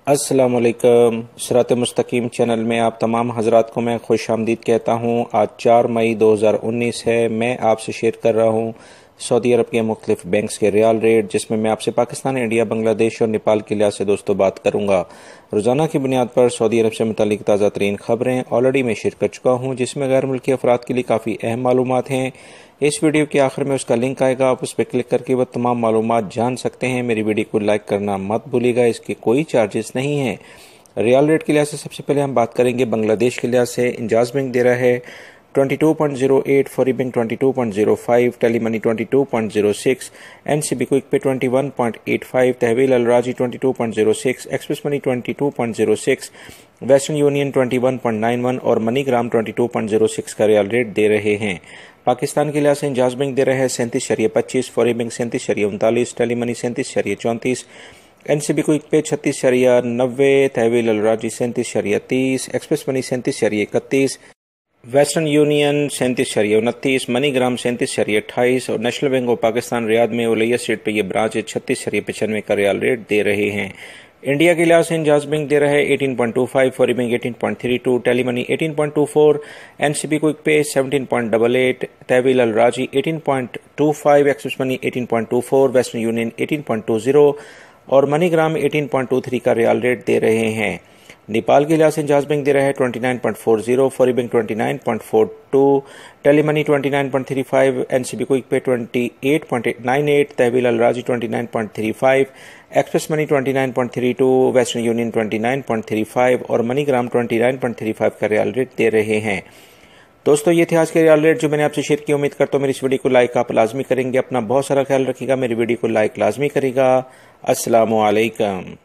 अस्सलाम वालेकुम। सिरात मुस्तकीम चैनल में आप तमाम हजरात को मैं खुश आमदीद कहता हूँ। आज 4 मई 2019 है। मैं आपसे शेयर कर रहा हूँ सऊदी अरब के मुख्तलिफ बैंक्स के रियाल रेट, जिसमें मैं आपसे पाकिस्तान, इंडिया, बांग्लादेश और नेपाल के लिहाज से दोस्तों बात करूँगा। रोज़ाना की बुनियाद पर सऊदी अरब से मुतालिक ताज़ा तरीन खबरें ऑलरेडी मैं शेयर कर चुका हूँ, जिसमें गैर मुल्की अफराद के लिए काफ़ी अहम मालूमात हैं। इस वीडियो के आखिर में उसका लिंक आएगा, आप उस पर क्लिक करके वह तमाम मालूमात जान सकते हैं। मेरी वीडियो को लाइक करना मत भूलिएगा, इसके कोई चार्जेस नहीं है। रियाल रेट के लिहाज से सबसे पहले हम बात करेंगे बांग्लादेश के लिहाज से। इंजाज बैंक दे रहा है 22.08, फौरी बैंक 22.05, टेलीमनी 22.06, एनसीबी क्विक पे 21.85, तहवील अल राजी 22.06, एक्सप्रेस मनी 22.06, वेस्टर्न यूनियन 21.91 और मनीग्राम 22.06 का रियाल रेट दे रहे हैं। पाकिस्तान के लिहाज से इंजाज बैंक दे रहे हैं 37.25, फौरी बैंक 37.39, टेलीमनी 37.34, एनसीबी क्विक पे 36.90, तहवील अल राजी 37.30, express money 37.31, western union 37.29, MoneyGram 37.28 और national bank of Pakistan Riyadh में उलैया स्ट्रीट पे ये ब्रांच 36.95 का रियाल रेट दे रहे हैं। इंडिया के लिहाज से इंजाज बैंक दे रहा है 18.25, फौरी बैंक 18.32, टेलीमनी 18.24, एनसीबी क्विक पे 17.88, तहवील अल राजी 18.25, एक्सप्रेस मनी 18.24, वेस्टर्न यूनियन 18.20 और मनीग्राम 18.23 का रियाल रेट दे रहे हैं। नेपाल के लिहाज से इंजाज बैंक दे रहा है 29.40, फौरी बैंक 29.42, टेलीमनी 29.35, एनसीबी क्विक पे 28.98, तहवील अल राजी 29.35, एक्सप्रेस मनी 29.32, वेस्टर्न यूनियन 29.35 और मनीग्राम 29.35 का रियाल रेट दे रहे हैं। दोस्तों, ये थे आज के रियाल रेट जो मैंने आपसे शेयर किया। उम्मीद करता हूँ मेरी इस वीडियो को लाइक आप लाजमी करेंगे। अपना बहुत सारा ख्याल रखिएगा, मेरी वीडियो को लाइक लाजमी करेगा। अस्सलामु अलैकुम।